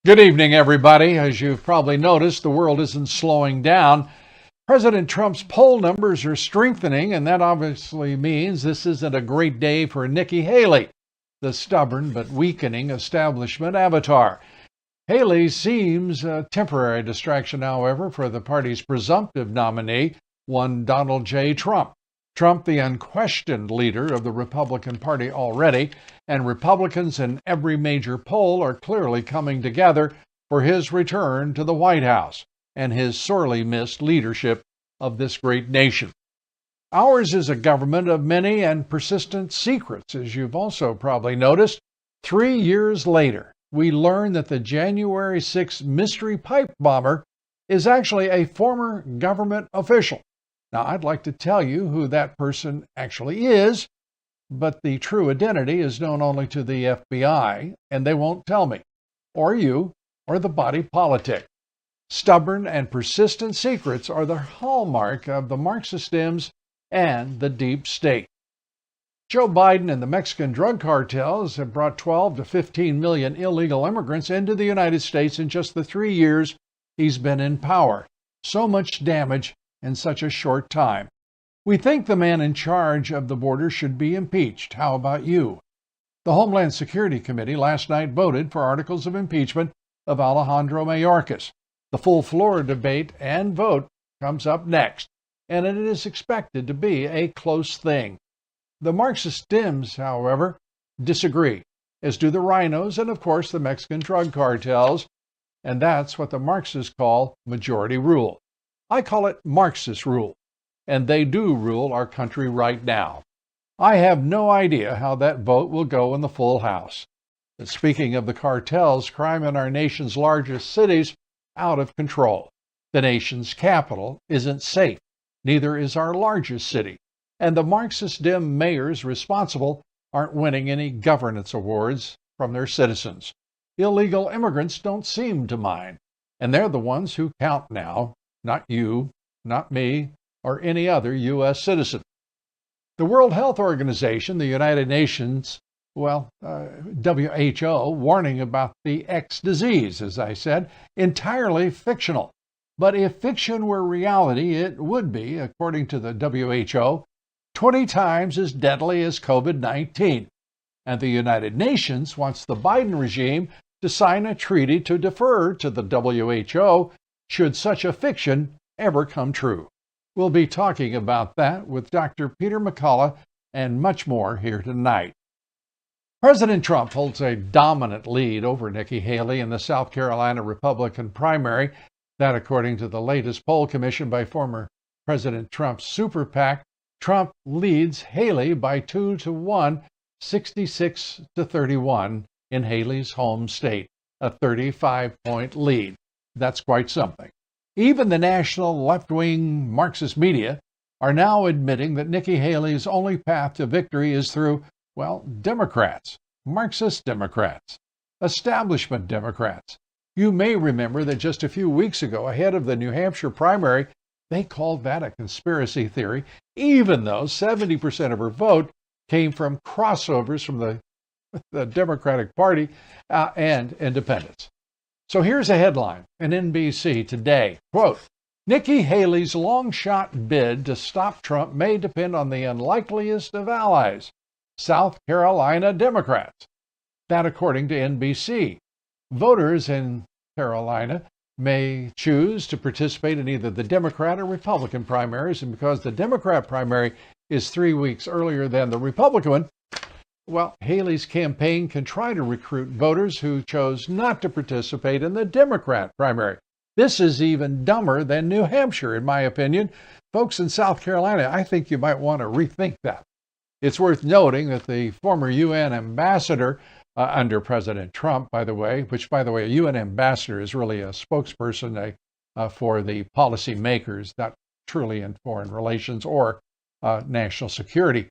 Good evening, everybody. As you've probably noticed, the world isn't slowing down. President Trump's poll numbers are strengthening, and that obviously means this isn't a great day for Nikki Haley, the stubborn but weakening establishment avatar. Haley seems a temporary distraction, however, for the party's presumptive nominee, one Donald J. Trump. Trump, the unquestioned leader of the Republican Party already, and Republicans in every major poll are clearly coming together for his return to the White House and his sorely missed leadership of this great nation. Ours is a government of many and persistent secrets, as you've also probably noticed. 3 years later, we learn that the January 6th mystery pipe bomber is actually a former government official. Now, I'd like to tell you who that person actually is, but the true identity is known only to the FBI, and they won't tell me, or you, or the body politic. Stubborn and persistent secrets are the hallmark of the Marxist Dems and the deep state. Joe Biden and the Mexican drug cartels have brought 12 to 15 million illegal immigrants into the United States in just the 3 years he's been in power. So much damage in such a short time. We think the man in charge of the border should be impeached. How about you? The Homeland Security Committee last night voted for articles of impeachment of Alejandro Mayorkas. The full floor debate and vote comes up next, and it is expected to be a close thing. The Marxist Dems, however, disagree, as do the rhinos and, of course, the Mexican drug cartels, and that's what the Marxists call majority rule. I call it Marxist rule, and they do rule our country right now. I have no idea how that vote will go in the full House. But speaking of the cartels, crime in our nation's largest cities out of control. The nation's capital isn't safe. Neither is our largest city. And the Marxist Dem mayors responsible aren't winning any governance awards from their citizens. Illegal immigrants don't seem to mind, and they're the ones who count now. Not you, not me, or any other U.S. citizen. The World Health Organization, the United Nations, WHO, warning about the X disease, as I said, entirely fictional. But if fiction were reality, it would be, according to the WHO, 20 times as deadly as COVID-19. And the United Nations wants the Biden regime to sign a treaty to defer to the WHO should such a fiction ever come true. We'll be talking about that with Dr. Peter McCullough and much more here tonight. President Trump holds a dominant lead over Nikki Haley in the South Carolina Republican primary. That, according to the latest poll commissioned by former President Trump's super PAC, Trump leads Haley by 2-1, 66-31 in Haley's home state, a 35-point lead. That's quite something. Even the national left-wing Marxist media are now admitting that Nikki Haley's only path to victory is through, Democrats, Marxist Democrats, establishment Democrats. You may remember that just a few weeks ago, ahead of the New Hampshire primary, they called that a conspiracy theory, even though 70% of her vote came from crossovers from the Democratic Party and independents. So here's a headline in NBC today. Quote, Nikki Haley's long-shot bid to stop Trump may depend on the unlikeliest of allies, South Carolina Democrats. That according to NBC. Voters in Carolina may choose to participate in either the Democrat or Republican primaries, and because the Democrat primary is 3 weeks earlier than the Republican one, Haley's campaign can try to recruit voters who chose not to participate in the Democrat primary. This is even dumber than New Hampshire, in my opinion. Folks in South Carolina, I think you might want to rethink that. It's worth noting that the former UN ambassador under President Trump, by the way, a UN ambassador is really a spokesperson for the policy makers, not truly in foreign relations or national security.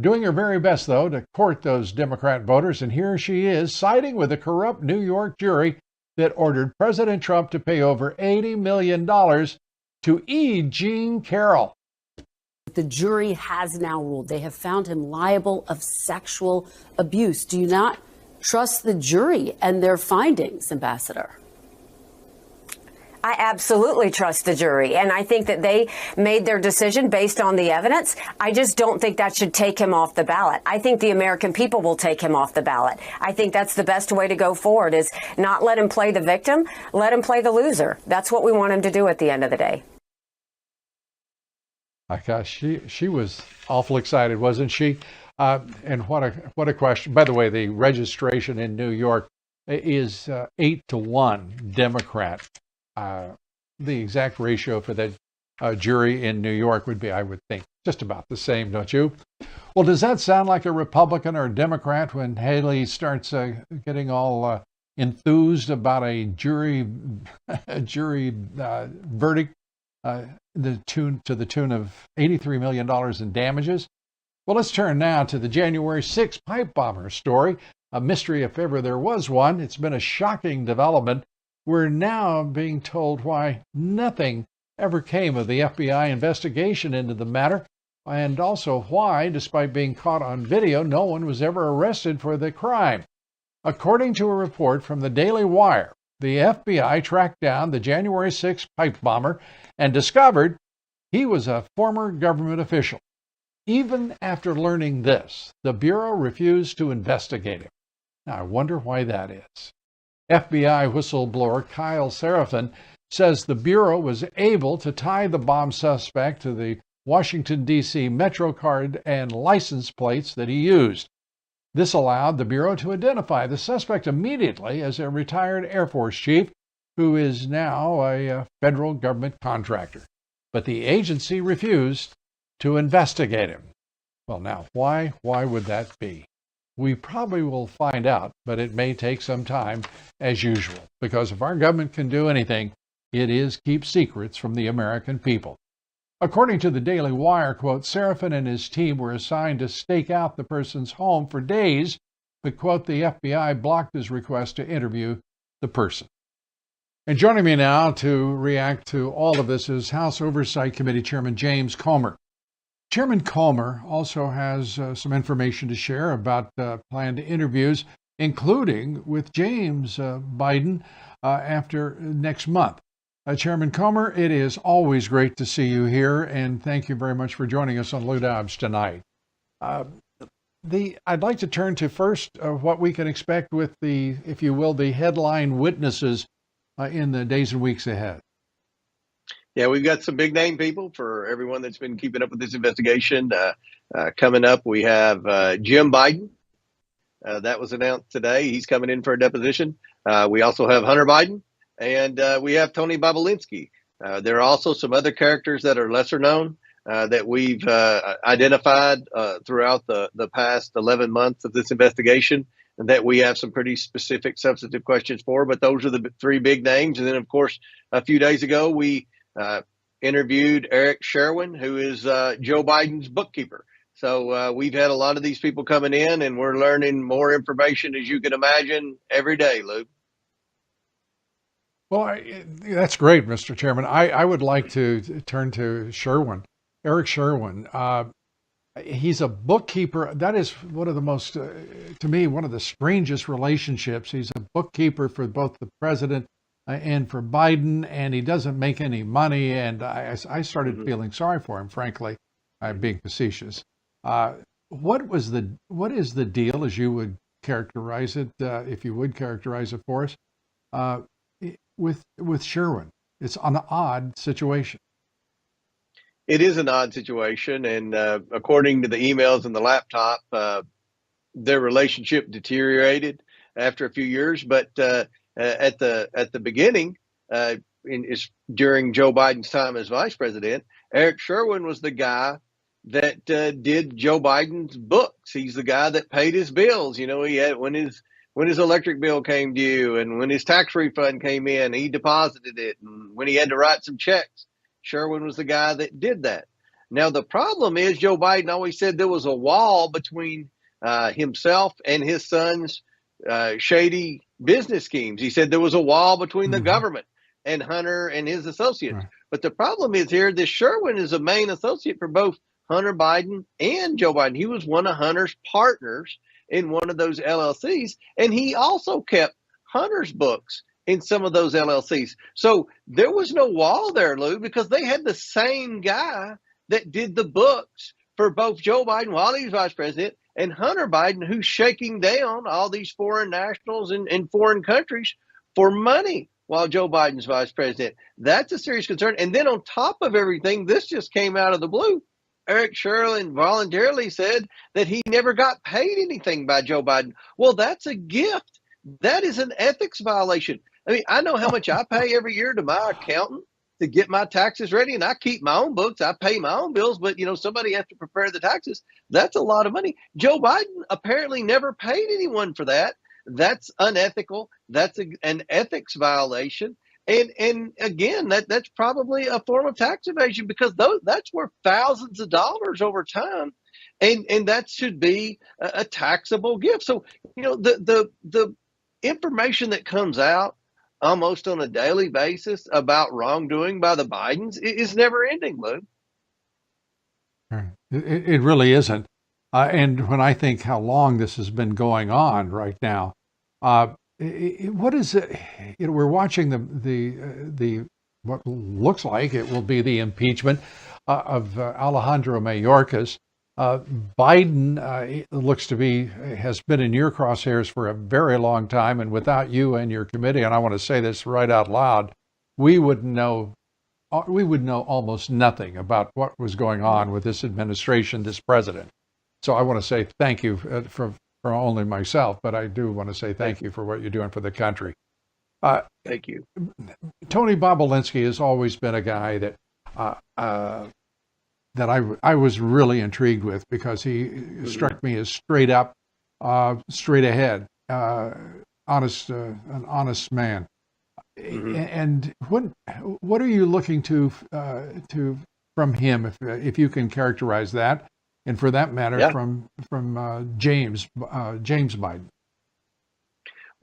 Doing her very best, though, to court those Democrat voters, and here she is, siding with a corrupt New York jury that ordered President Trump to pay over $80 million to E. Jean Carroll. The jury has now ruled they have found him liable of sexual abuse. Do you not trust the jury and their findings, Ambassador? I absolutely trust the jury, and I think that they made their decision based on the evidence. I just don't think that should take him off the ballot. I think the American people will take him off the ballot. I think that's the best way to go forward, is not let him play the victim, let him play the loser. That's what we want him to do at the end of the day. My gosh, she was awful excited, wasn't she? And what a question. By the way, the registration in New York is 8-1 Democrat. The exact ratio for the jury in New York would be, I would think, just about the same, don't you? Well, does that sound like a Republican or a Democrat when Haley starts getting all enthused about a jury verdict to the tune of $83 million in damages? Well, let's turn now to the January 6th pipe bomber story. A mystery if ever there was one. It's been a shocking development. We're now being told why nothing ever came of the FBI investigation into the matter, and also why, despite being caught on video, no one was ever arrested for the crime. According to a report from the Daily Wire, the FBI tracked down the January 6th pipe bomber and discovered he was a former government official. Even after learning this, the Bureau refused to investigate him. Now, I wonder why that is. FBI whistleblower Kyle Seraphin says the Bureau was able to tie the bomb suspect to the Washington, D.C. Metro card and license plates that he used. This allowed the Bureau to identify the suspect immediately as a retired Air Force chief who is now a federal government contractor. But the agency refused to investigate him. Well, now, why would that be? We probably will find out, but it may take some time, as usual, because if our government can do anything, it is keep secrets from the American people. According to the Daily Wire, quote, Seraphin and his team were assigned to stake out the person's home for days, but, quote, the FBI blocked his request to interview the person. And joining me now to react to all of this is House Oversight Committee Chairman James Comer. Chairman Comer also has some information to share about planned interviews, including with James Biden after next month. Chairman Comer, it is always great to see you here, and thank you very much for joining us on Dobbs Tonight. I'd like to turn to first what we can expect with the, if you will, the headline witnesses in the days and weeks ahead. Yeah, we've got some big name people for everyone that's been keeping up with this investigation. Coming up, we have Jim Biden. That was announced today. He's coming in for a deposition. We also have Hunter Biden, and we have Tony Bobulinski. There are also some other characters that are lesser known that we've identified throughout the past 11 months of this investigation, and that we have some pretty specific substantive questions for. But those are the three big names. And then, of course, a few days ago, we interviewed Eric Sherwin, who is Joe Biden's bookkeeper. So we've had a lot of these people coming in, and we're learning more information, as you can imagine, every day, Luke. Well, that's great, Mr. Chairman. I would like to turn to Sherwin, Eric Sherwin. He's a bookkeeper. That is one of the most, to me, one of the strangest relationships. He's a bookkeeper for both the president and for Biden, and he doesn't make any money. And I started feeling sorry for him, frankly. I'm being facetious. What is the deal, as you would characterize it, if you would characterize it for us, with Sherwin? It's an odd situation. It is an odd situation, and according to the emails and the laptop, their relationship deteriorated after a few years. But at the beginning, during Joe Biden's time as vice president, Eric Sherwin was the guy that did Joe Biden's books. He's the guy that paid his bills. You know, he had when his electric bill came due and when his tax refund came in, he deposited it. And when he had to write some checks, Sherwin was the guy that did that. Now, the problem is Joe Biden always said there was a wall between himself and his son's shady business schemes. He said there was a wall between the government and Hunter and his associates. Right. But the problem is here, this Sherwin is a main associate for both Hunter Biden and Joe Biden. He was one of Hunter's partners in one of those LLCs, and he also kept Hunter's books in some of those LLCs. So there was no wall there, Lou, because they had the same guy that did the books for both Joe Biden while he was vice president and Hunter Biden, who's shaking down all these foreign nationals in foreign countries for money while Joe Biden's vice president. That's a serious concern. And then on top of everything, this just came out of the blue. Eric Sherlin voluntarily said that he never got paid anything by Joe Biden. Well, that's a gift. That is an ethics violation. I mean, I know how much I pay every year to my accountant to get my taxes ready, and I keep my own books. I pay my own bills, but somebody has to prepare the taxes. That's a lot of money. Joe Biden apparently never paid anyone for that. That's unethical. That's an ethics violation. And again, that's probably a form of tax evasion, because that's worth thousands of dollars over time, and that should be a taxable gift. So the information that comes out almost on a daily basis about wrongdoing by the Bidens is never ending, Lou. It really isn't. And when I think how long this has been going on right now, what is it? We're watching the what looks like it will be the impeachment of Alejandro Mayorkas. Biden looks to be has been in your crosshairs for a very long time, and without you and your committee, and I want to say this right out loud, we would know almost nothing about what was going on with this administration, this president. So I want to say thank you for only myself, but I do want to say thank you for what you're doing for the country. Thank you. Tony Bobulinski has always been a guy that I was really intrigued with, because he struck me as straight up, straight ahead, an honest man. And what are you looking to from him, if you can characterize that, and for that matter, from James Biden?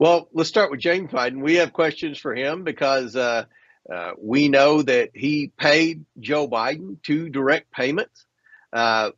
Well, let's start with James Biden. We have questions for him because we know that he paid Joe Biden 2 direct payments.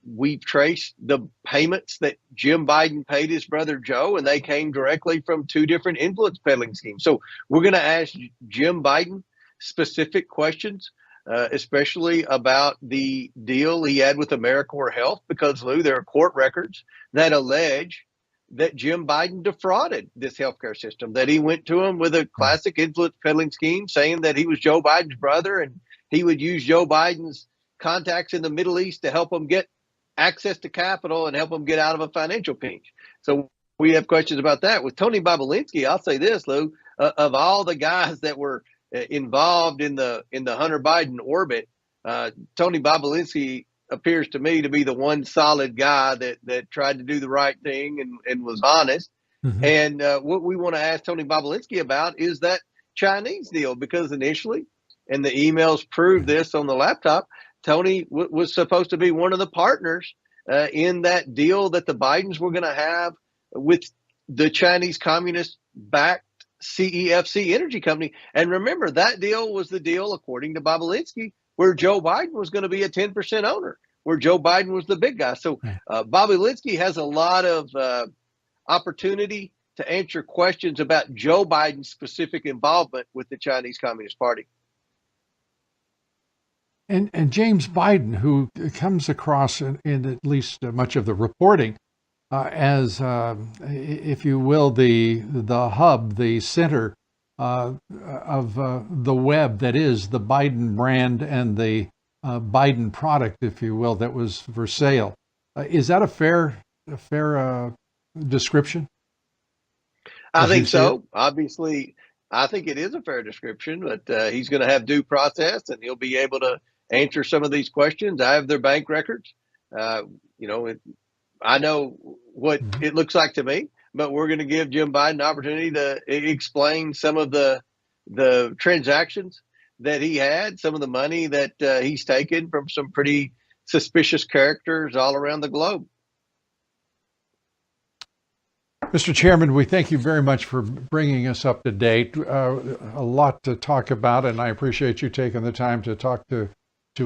We've traced the payments that Jim Biden paid his brother Joe, and they came directly from 2 different influence peddling schemes. So we're going to ask Jim Biden specific questions, especially about the deal he had with AmeriCorps Health, because, Lou, there are court records that allege that Jim Biden defrauded this healthcare system, that he went to him with a classic influence peddling scheme, saying that he was Joe Biden's brother and he would use Joe Biden's contacts in the Middle East to help him get access to capital and help him get out of a financial pinch. So we have questions about that. With Tony Bobulinski, I'll say this, Lou, of all the guys that were involved in the Hunter Biden orbit, Tony Bobulinski appears to me to be the one solid guy that tried to do the right thing and was honest. Mm-hmm. And what we want to ask Tony Bobulinski about is that Chinese deal, because initially, and the emails prove this on the laptop, Tony was supposed to be one of the partners in that deal that the Bidens were going to have with the Chinese communist-backed CEFC energy company. And remember, that deal was the deal, according to Bobulinski, where Joe Biden was going to be a 10% owner, where Joe Biden was the big guy. So Bobulinski has a lot of opportunity to answer questions about Joe Biden's specific involvement with the Chinese Communist Party. And James Biden, who comes across in at least much of the reporting as, if you will, the hub, the center of the web that is the Biden brand and the Biden product, if you will, that was for sale. Is that a fair description? I think so. Obviously, I think it is a fair description, but he's going to have due process and he'll be able to answer some of these questions. I have their bank records. I know what it looks like to me, but we're going to give Jim Biden an opportunity to explain some of the transactions that he had, some of the money that he's taken from some pretty suspicious characters all around the globe. Mr. Chairman, we thank you very much for bringing us up to date. A lot to talk about, and I appreciate you taking the time to talk to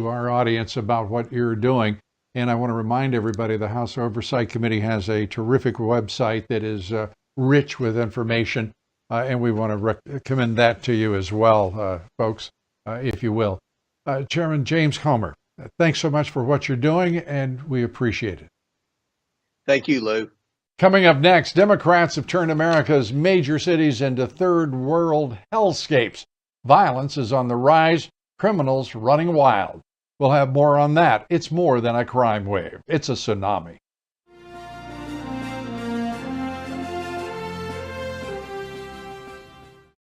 our audience about what you're doing. And I want to remind everybody the House Oversight Committee has a terrific website that is rich with information, and we want to recommend that to you as well, folks, if you will. Chairman James Comer, thanks so much for what you're doing, and we appreciate it. Thank you, Lou. Coming up next, Democrats have turned America's major cities into third world hellscapes. Violence is on the rise, criminals running wild. We'll have more on that. It's more than a crime wave. It's a tsunami.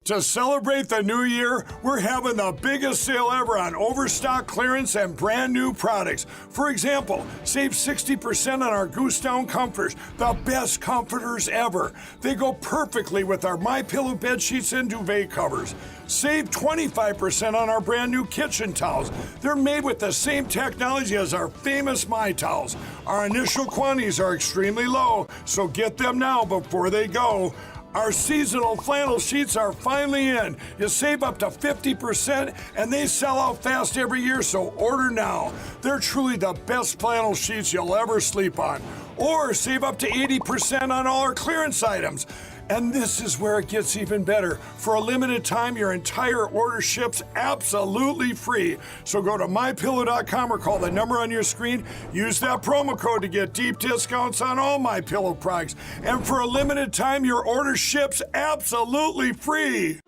To celebrate the new year, we're having the biggest sale ever on overstock clearance and brand new products. For example, save 60% on our Goose Down comforters, the best comforters ever. They go perfectly with our MyPillow bed sheets and duvet covers. Save 25% on our brand new kitchen towels. They're made with the same technology as our famous My Towels. Our initial quantities are extremely low, so get them now before they go. Our seasonal flannel sheets are finally in. You save up to 50% and they sell out fast every year, so order now. They're truly the best flannel sheets you'll ever sleep on. Or save up to 80% on all our clearance items. And this is where it gets even better. For a limited time, your entire order ships absolutely free. So go to MyPillow.com or call the number on your screen. Use that promo code to get deep discounts on all MyPillow products. And for a limited time, your order ships absolutely free.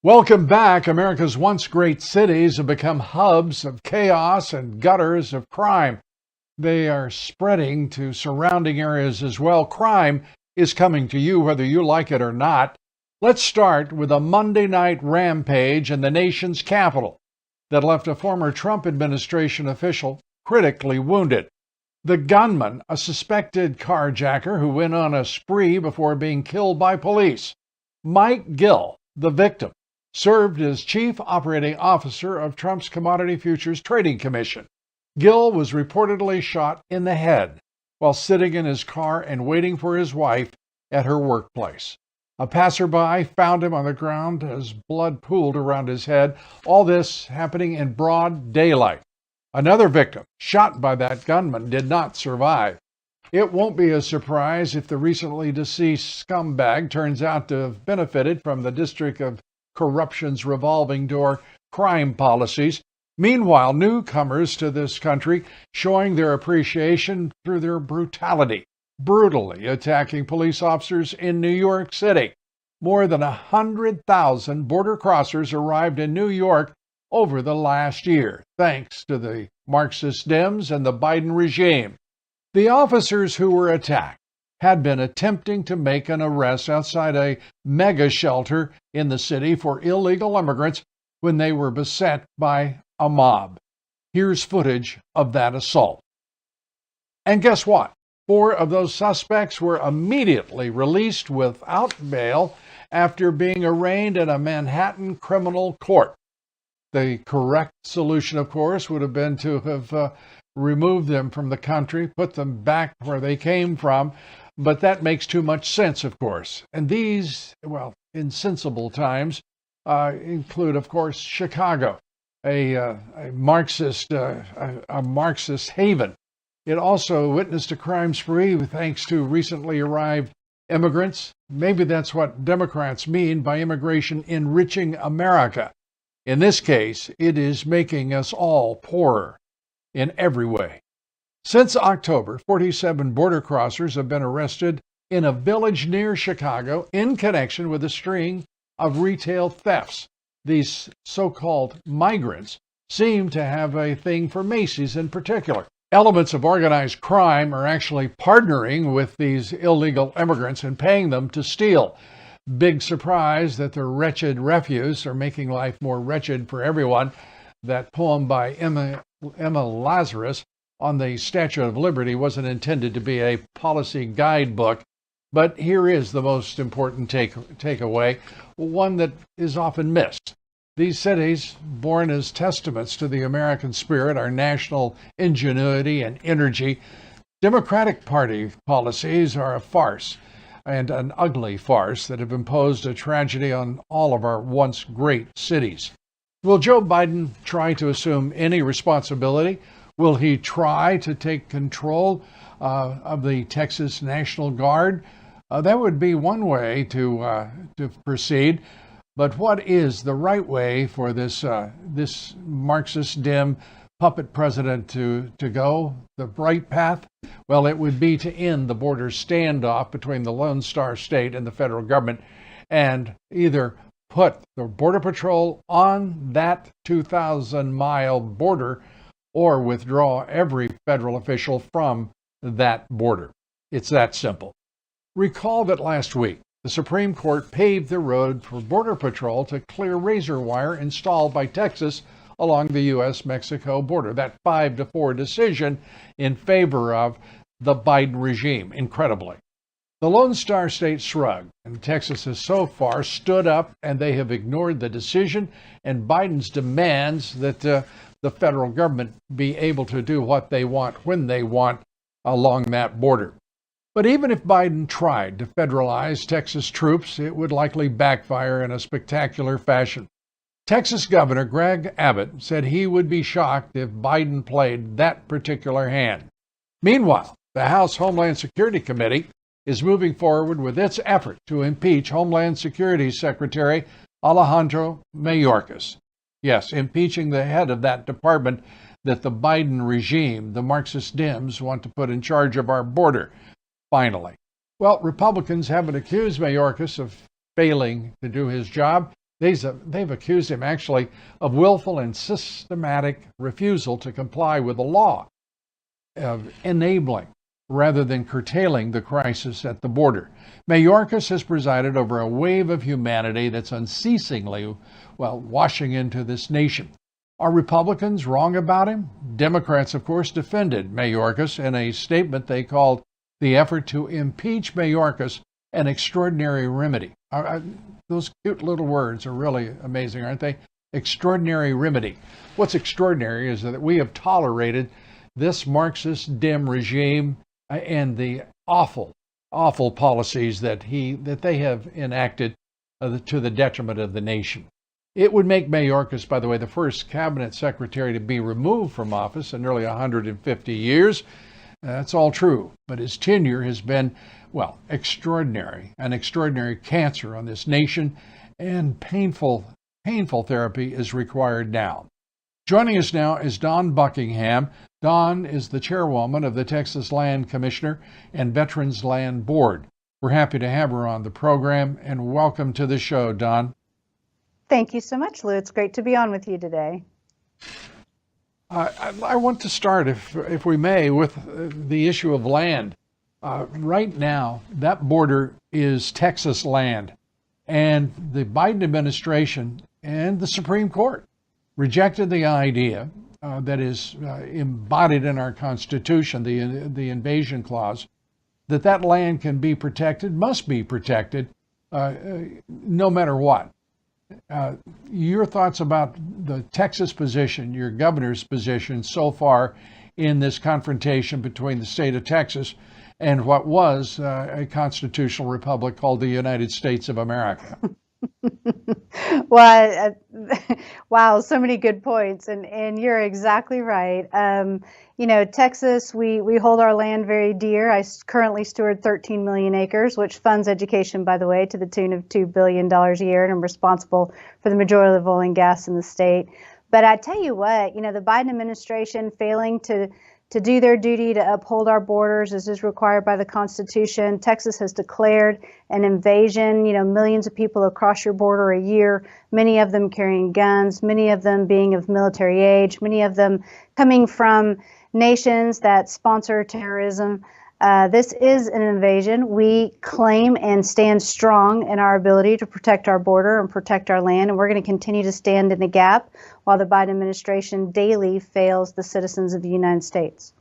Welcome back. America's once great cities have become hubs of chaos and gutters of crime. They are spreading to surrounding areas as well. Crime is coming to you whether you like it or not. Let's start with a Monday night rampage in the nation's capital that left a former Trump administration official critically wounded. The gunman, a suspected carjacker who went on a spree before being killed by police. Mike Gill, the victim, served as chief operating officer of Trump's Commodity Futures Trading Commission. Gill was reportedly shot in the head while sitting in his car and waiting for his wife at her workplace. A passerby found him on the ground as blood pooled around his head. All this happening in broad daylight. Another victim, shot by that gunman, did not survive. It won't be a surprise if the recently deceased scumbag turns out to have benefited from the District of Corruption's revolving door crime policies. Meanwhile, newcomers to this country showing their appreciation through their brutality, brutally attacking police officers in New York City. More than 100,000 border crossers arrived in New York over the last year, thanks to the Marxist Dems and the Biden regime. The officers who were attacked had been attempting to make an arrest outside a mega shelter in the city for illegal immigrants when they were beset by a mob. Here's footage of that assault. And guess what? 4 of those suspects were immediately released without bail after being arraigned in a Manhattan criminal court. The correct solution, of course, would have been to have removed them from the country, put them back where they came from, but that makes too much sense, of course. And these, insensible times include, of course, Chicago, a Marxist haven. It also witnessed a crime spree thanks to recently arrived immigrants. Maybe that's what Democrats mean by immigration enriching America. In this case, it is making us all poorer in every way. Since October, 47 border crossers have been arrested in a village near Chicago in connection with a string of retail thefts. These so-called migrants seem to have a thing for Macy's in particular. Elements of organized crime are actually partnering with these illegal immigrants and paying them to steal. Big surprise that the wretched refuse are making life more wretched for everyone. That poem by Emma Lazarus on the Statue of Liberty wasn't intended to be a policy guidebook, but here is the most important takeaway, one that is often missed. These cities, born as testaments to the American spirit, our national ingenuity and energy, Democratic Party policies are a farce, and an ugly farce that have imposed a tragedy on all of our once great cities. Will Joe Biden try to assume any responsibility? Will he try to take control of the Texas National Guard? That would be one way to proceed. But what is the right way for this Marxist dim puppet president to go? The right path? Well, it would be to end the border standoff between the Lone Star State and the federal government, and either put the Border Patrol on that 2,000-mile border or withdraw every federal official from that border. It's that simple. Recall that last week, the Supreme Court paved the road for Border Patrol to clear razor wire installed by Texas along the U.S.-Mexico border. That 5-4 decision in favor of the Biden regime, incredibly. The Lone Star State shrugged, and Texas has so far stood up, and they have ignored the decision and Biden's demands that the federal government be able to do what they want when they want along that border. But even if Biden tried to federalize Texas troops, it would likely backfire in a spectacular fashion. Texas Governor Greg Abbott said he would be shocked if Biden played that particular hand. Meanwhile, the House Homeland Security Committee is moving forward with its effort to impeach Homeland Security Secretary Alejandro Mayorkas. Yes, impeaching the head of that department that the Biden regime, the Marxist Dems, want to put in charge of our border. Finally. Well, Republicans haven't accused Mayorkas of failing to do his job. They've accused him actually of willful and systematic refusal to comply with the law, of enabling rather than curtailing the crisis at the border. Mayorkas has presided over a wave of humanity that's unceasingly, washing into this nation. Are Republicans wrong about him? Democrats, of course, defended Mayorkas in a statement they called the effort to impeach Mayorkas an extraordinary remedy. Those cute little words are really amazing, aren't they? Extraordinary remedy. What's extraordinary is that we have tolerated this Marxist dim regime and the awful policies that they have enacted to the detriment of the nation. It would make Mayorkas, by the way, the first cabinet secretary to be removed from office in nearly 150 years. That's all true, but his tenure has been, extraordinary, an extraordinary cancer on this nation, and painful therapy is required now. Joining us now is Dawn Buckingham. Dawn is the chairwoman of the Texas Land Commissioner and Veterans Land Board. We're happy to have her on the program, and welcome to the show, Dawn. Thank you so much, Lou. It's great to be on with you today. I want to start, if we may, with the issue of land. Right now, that border is Texas land, and the Biden administration and the Supreme Court rejected the idea that is embodied in our Constitution, the invasion clause, that land can be protected, must be protected, no matter what. Your thoughts about the Texas position, your governor's position so far in this confrontation between the state of Texas and what was a constitutional republic called the United States of America? Well, wow, so many good points, and you're exactly right. Texas, we hold our land very dear. I currently steward 13 million acres, which funds education, by the way, to the tune of $2 billion a year, and I'm responsible for the majority of the oil and gas in the state. But I tell you what, the Biden administration failing to do their duty to uphold our borders as is required by the Constitution. Texas has declared an invasion, millions of people across your border a year, many of them carrying guns, many of them being of military age, many of them coming from nations that sponsor terrorism. This is an invasion. We claim and stand strong in our ability to protect our border and protect our land, and we're going to continue to stand in the gap while the Biden administration daily fails the citizens of the United States.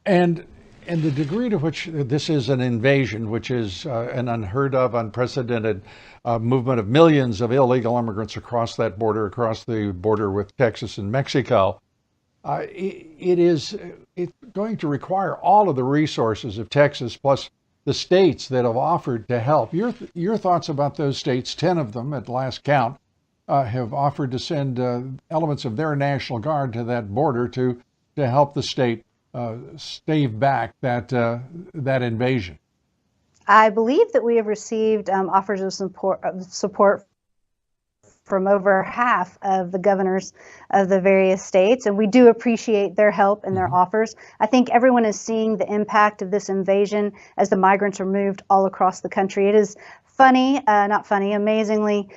And the degree to which this is an invasion, which is an unheard of, unprecedented movement of millions of illegal immigrants across the border with Texas and Mexico, it's going to require all of the resources of Texas plus the states that have offered to help. Your thoughts about those states, 10 of them at last count, have offered to send elements of their National Guard to that border to help the state stave back that invasion. I believe that we have received offers of support from over half of the governors of the various states, and we do appreciate their help and their offers. I think everyone is seeing the impact of this invasion as the migrants are moved all across the country. It is amazingly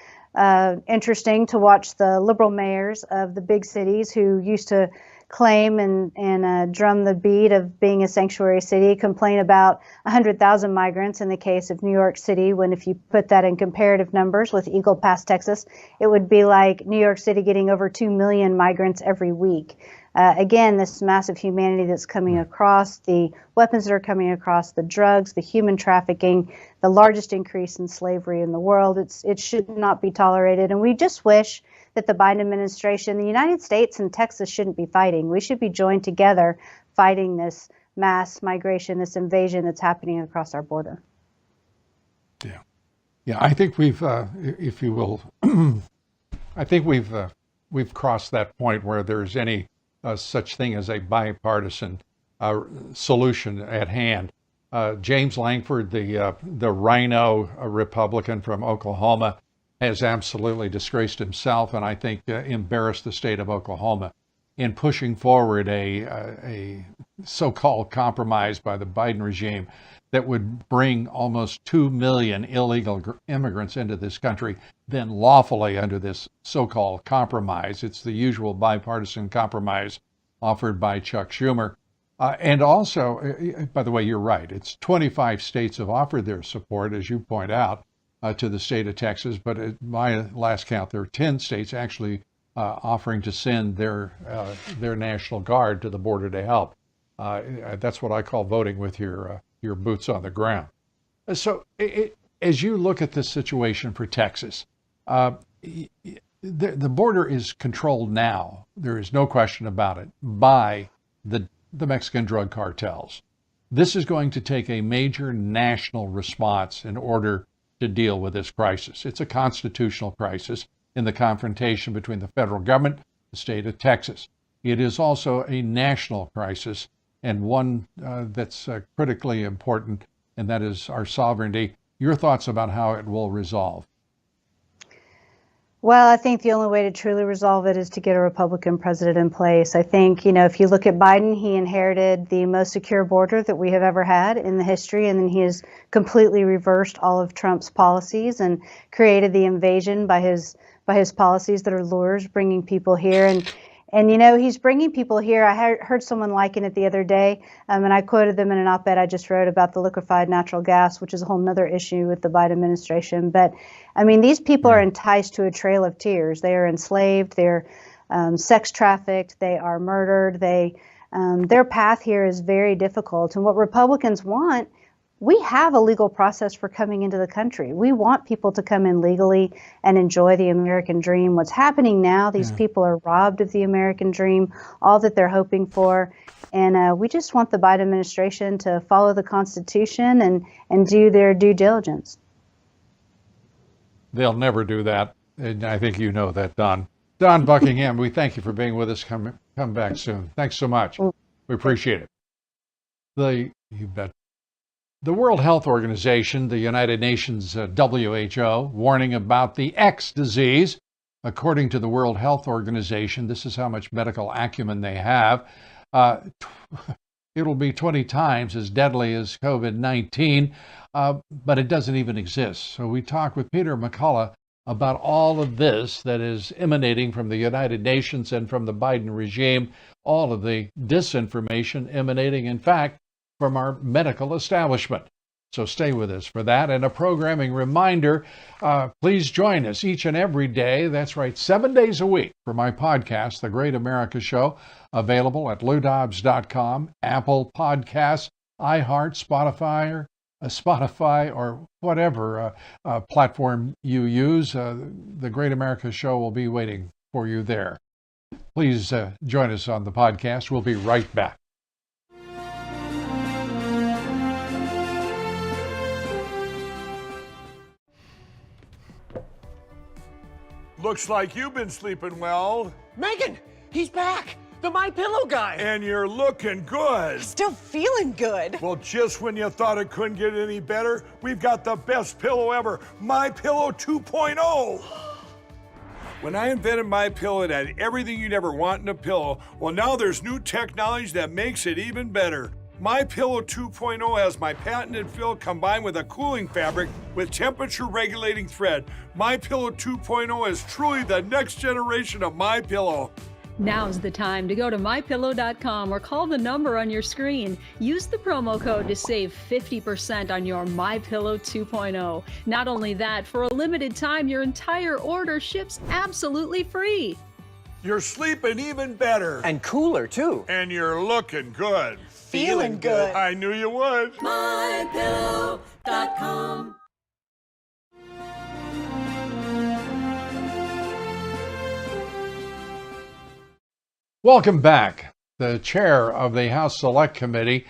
interesting to watch the liberal mayors of the big cities who used to claim and drum the beat of being a sanctuary city complain about 100,000 migrants in the case of New York City, when if you put that in comparative numbers with Eagle Pass, Texas, it would be like New York City getting over 2 million migrants every week. Again, this massive humanity that's coming across, the weapons that are coming across, the drugs, the human trafficking, the largest increase in slavery in the world, it should not be tolerated. And we just wish that the Biden administration, the United States and Texas shouldn't be fighting. We should be joined together fighting this mass migration, this invasion that's happening across our border. Yeah, I think we've, if you will, I think we've crossed that point where there's any such thing as a bipartisan solution at hand. James Langford, the rhino Republican from Oklahoma, has absolutely disgraced himself and I think embarrassed the state of Oklahoma in pushing forward a so-called compromise by the Biden regime that would bring almost 2 million illegal immigrants into this country, then lawfully under this so-called compromise. It's the usual bipartisan compromise offered by Chuck Schumer. And also, by the way, you're right, it's 25 states have offered their support, as you point out, to the state of Texas, but at my last count, there are 10 states actually offering to send their National Guard to the border to help. That's what I call voting with your boots on the ground. So as you look at this situation for Texas, the border is controlled now, there is no question about it, by the Mexican drug cartels. This is going to take a major national response in order to deal with this crisis. It's a constitutional crisis in the confrontation between the federal government and the state of Texas. It is also a national crisis and one that's critically important, and that is our sovereignty. Your thoughts about how it will resolve? Well, I think the only way to truly resolve it is to get a Republican president in place. I think, if you look at Biden, he inherited the most secure border that we have ever had in the history, and then he has completely reversed all of Trump's policies and created the invasion by his policies that are lures, bringing people here. And he's bringing people here. I heard someone liken it the other day, and I quoted them in an op-ed I just wrote about the liquefied natural gas, which is a whole nother issue with the Biden administration. But, these people are enticed to a trail of tears. They are enslaved. They're sex trafficked. They are murdered. Their path here is very difficult. And what Republicans want, we have a legal process for coming into the country. We want people to come in legally and enjoy the American dream. What's happening now, these people are robbed of the American dream, all that they're hoping for. And we just want the Biden administration to follow the Constitution and do their due diligence. They'll never do that. And I think you know that, Don. Don Buckingham, we thank you for being with us. Come back soon. Thanks so much. We appreciate it. You bet. The World Health Organization, the United Nations WHO, warning about the X disease. According to the World Health Organization, this is how much medical acumen they have. It'll be 20 times as deadly as COVID-19, but it doesn't even exist. So we talked with Peter McCullough about all of this that is emanating from the United Nations and from the Biden regime, all of the disinformation emanating, in fact, from our medical establishment. So stay with us for that. And a programming reminder, please join us each and every day. That's right, 7 days a week for my podcast, The Great America Show, available at loudobbs.com, Apple Podcasts, iHeart, Spotify, or whatever platform you use. The Great America Show will be waiting for you there. Please join us on the podcast. We'll be right back. Looks like you've been sleeping well. Megan, he's back. The My Pillow guy. And you're looking good. Still feeling good. Well, just when you thought it couldn't get any better, we've got the best pillow ever, My Pillow 2.0. When I invented My Pillow, it had everything you'd ever want in a pillow. Well, now there's new technology that makes it even better. My Pillow 2.0 has my patented fill combined with a cooling fabric with temperature regulating thread. My Pillow 2.0 is truly the next generation of My Pillow. Now's the time to go to mypillow.com or call the number on your screen. Use the promo code to save 50% on your My Pillow 2.0. Not only that, for a limited time, your entire order ships absolutely free. You're sleeping even better. And cooler, too. And you're looking good. Feeling good. I knew you would. MyPillow.com. Welcome back. The chair of the House Select Committee,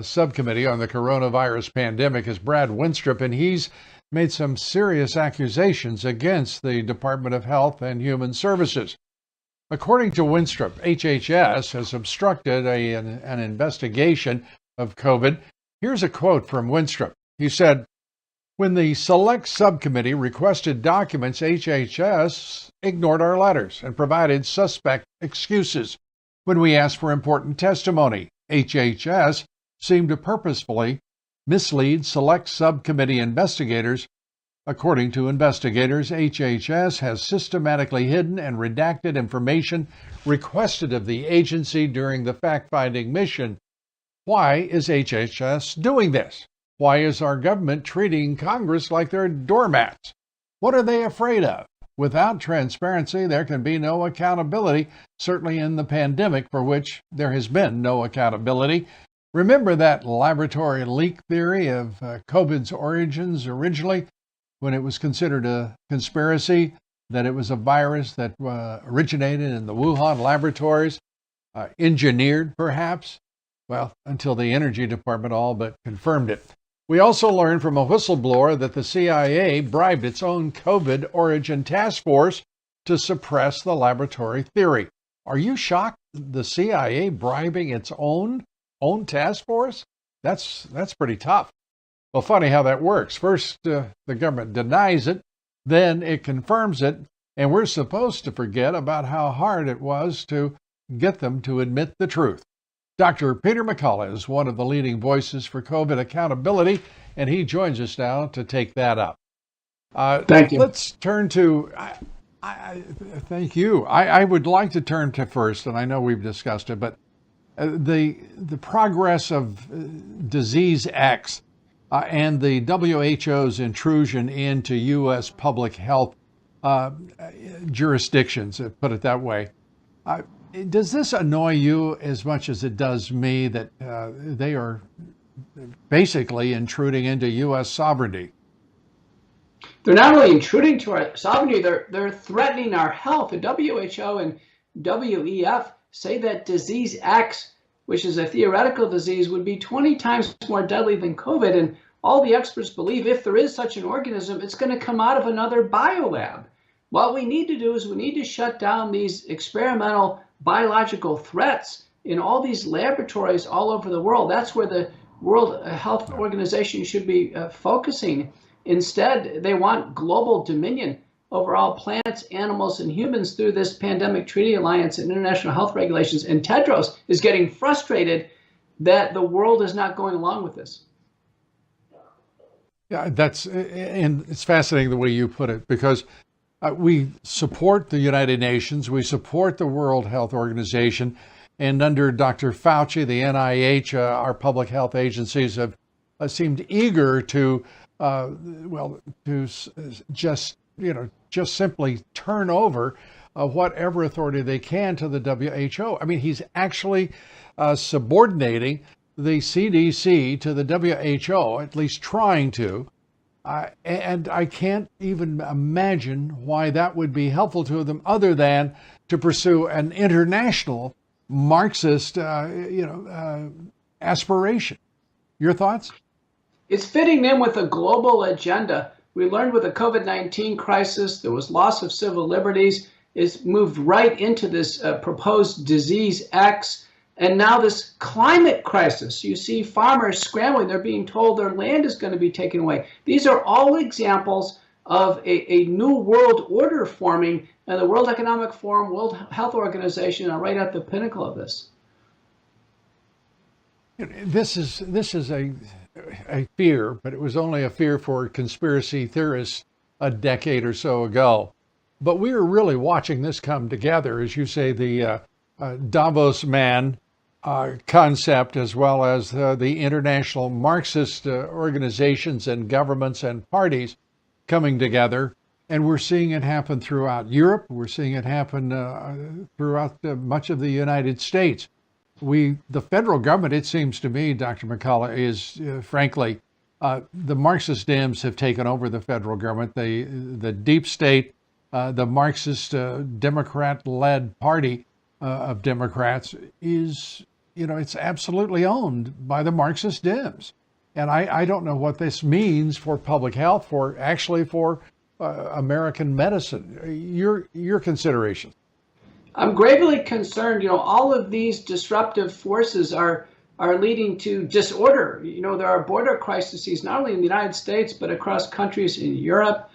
subcommittee on the coronavirus pandemic, is Brad Winstrup, and he's made some serious accusations against the Department of Health and Human Services. According to Winstrup, HHS has obstructed an investigation of COVID. Here's a quote from Winstrup. He said, "When the Select Subcommittee requested documents, HHS ignored our letters and provided suspect excuses. When we asked for important testimony, HHS seemed to purposefully mislead Select Subcommittee investigators. According to investigators, HHS has systematically hidden and redacted information requested of the agency during the fact-finding mission. Why is HHS doing this? Why is our government treating Congress like they're doormats? What are they afraid of? Without transparency, there can be no accountability, certainly in the pandemic for which there has been no accountability. Remember that laboratory leak theory of COVID's origins originally, when it was considered a conspiracy, that it was a virus that originated in the Wuhan laboratories, engineered perhaps? Well, until the Energy Department all but confirmed it. We also learned from a whistleblower that the CIA bribed its own COVID origin task force to suppress the laboratory theory. Are you shocked? The CIA bribing its own task force? That's pretty tough. Well, funny how that works. First, the government denies it, then it confirms it, and we're supposed to forget about how hard it was to get them to admit the truth. Dr. Peter McCullough is one of the leading voices for COVID accountability, and he joins us now to take that up. Thank you. Let's turn to, thank you. I would like to turn to first, and I know we've discussed it, but the progress of Disease X and the WHO's intrusion into U.S. public health jurisdictions, put it that way. Does this annoy you as much as it does me that they are basically intruding into U.S. sovereignty? They're not only intruding to our sovereignty, they're threatening our health. The WHO and WEF say that disease X, which is a theoretical disease, would be 20 times more deadly than COVID. And all the experts believe if there is such an organism, it's going to come out of another biolab. What we need to do is we need to shut down these experimental biological threats in all these laboratories all over the world. That's where the World Health Organization should be focusing. Instead, they want global dominion over all plants, animals, and humans through this Pandemic Treaty Alliance and international health regulations. And Tedros is getting frustrated that the world is not going along with this. Yeah, and it's fascinating the way you put it, because we support the United Nations, we support the World Health Organization, and under Dr. Fauci, the NIH, our public health agencies have seemed eager to, just simply turn over whatever authority they can to the WHO. I mean, he's actually subordinating the CDC to the WHO, at least trying to. And I can't even imagine why that would be helpful to them other than to pursue an international Marxist, aspiration. Your thoughts? It's fitting in with a global agenda We learned with the COVID-19 crisis, there was loss of civil liberties. It's moved right into this proposed disease X. And now this climate crisis. You see farmers scrambling. They're being told their land is going to be taken away. These are all examples of a new world order forming, and the World Economic Forum, World Health Organization are right at the pinnacle of this. This is a fear, but it was only a fear for conspiracy theorists a decade or so ago. But we are really watching this come together, as you say, the Davos man concept, as well as the international Marxist organizations and governments and parties coming together. And we're seeing it happen throughout Europe. We're seeing it happen throughout much of the United States. The federal government, it seems to me, Dr. McCullough, is frankly, the Marxist Dems have taken over the federal government. The deep state, the Marxist Democrat-led party of Democrats is, it's absolutely owned by the Marxist Dems. And I don't know what this means for public health, for American medicine. Your considerations. I'm gravely concerned. All of these disruptive forces are leading to disorder. There are border crises not only in the United States but across countries in Europe.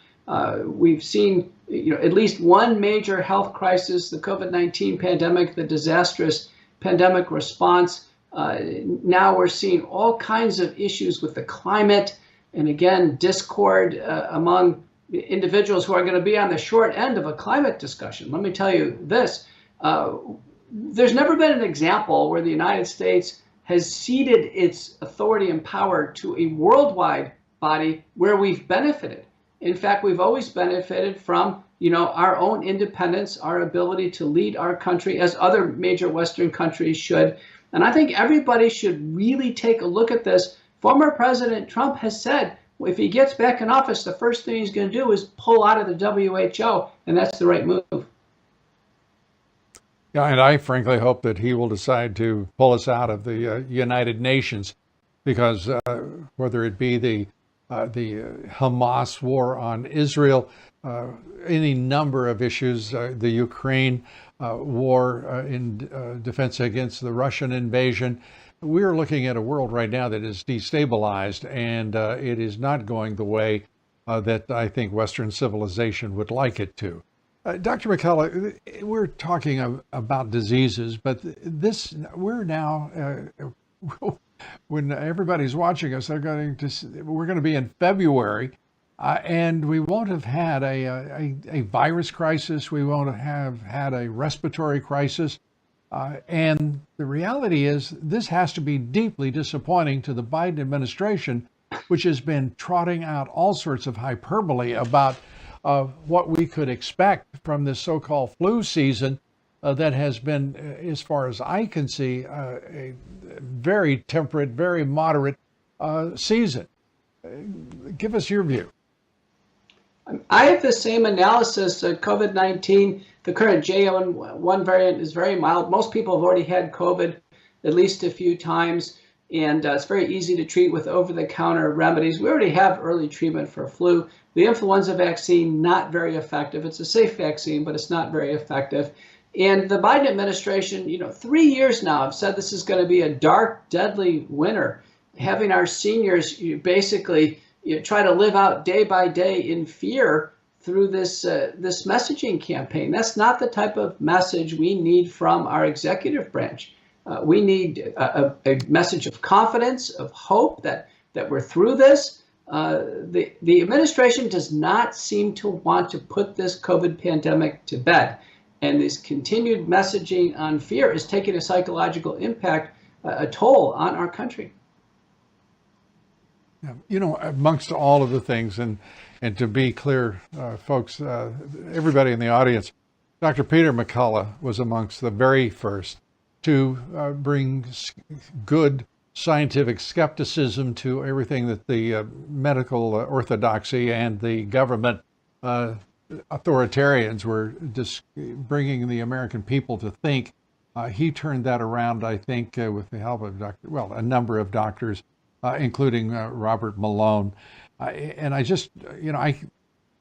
We've seen at least one major health crisis: the COVID-19 pandemic, the disastrous pandemic response. Now we're seeing all kinds of issues with the climate, and again, discord among individuals who are going to be on the short end of a climate discussion. Let me tell you this. There's never been an example where the United States has ceded its authority and power to a worldwide body where we've benefited. In fact, we've always benefited from, our own independence, our ability to lead our country as other major Western countries should. And I think everybody should really take a look at this. Former President Trump has said if he gets back in office, the first thing he's going to do is pull out of the WHO, and that's the right move. Yeah, and I frankly hope that he will decide to pull us out of the United Nations, because whether it be the Hamas war on Israel, any number of issues, the Ukraine war in defense against the Russian invasion, we're looking at a world right now that is destabilized, and it is not going the way that I think Western civilization would like it to. Dr. McCullough, we're talking about diseases, but we're now, when everybody's watching us, we're going to be in February, and we won't have had a virus crisis. We won't have had a respiratory crisis. And the reality is this has to be deeply disappointing to the Biden administration, which has been trotting out all sorts of hyperbole about what we could expect from this so-called flu season that has been, as far as I can see, a very temperate, very moderate season. Give us your view. I have the same analysis. COVID-19, the current JN1 variant is very mild. Most people have already had COVID at least a few times, and it's very easy to treat with over-the-counter remedies. We already have early treatment for flu. The influenza vaccine, not very effective. It's a safe vaccine, but it's not very effective. And the Biden administration, 3 years now, have said this is going to be a dark, deadly winter, having our seniors basically try to live out day by day in fear through this messaging campaign. That's not the type of message we need from our executive branch. We need a message of confidence, of hope that we're through this. The administration does not seem to want to put this COVID pandemic to bed. And this continued messaging on fear is taking a psychological impact, a toll on our country. Amongst all of the things, and to be clear, folks, everybody in the audience, Dr. Peter McCullough was amongst the very first to bring good scientific skepticism to everything that the medical orthodoxy and the government authoritarians were just bringing the American people to think. He turned that around, I think, with the help of a number of doctors including Robert Malone. And I just,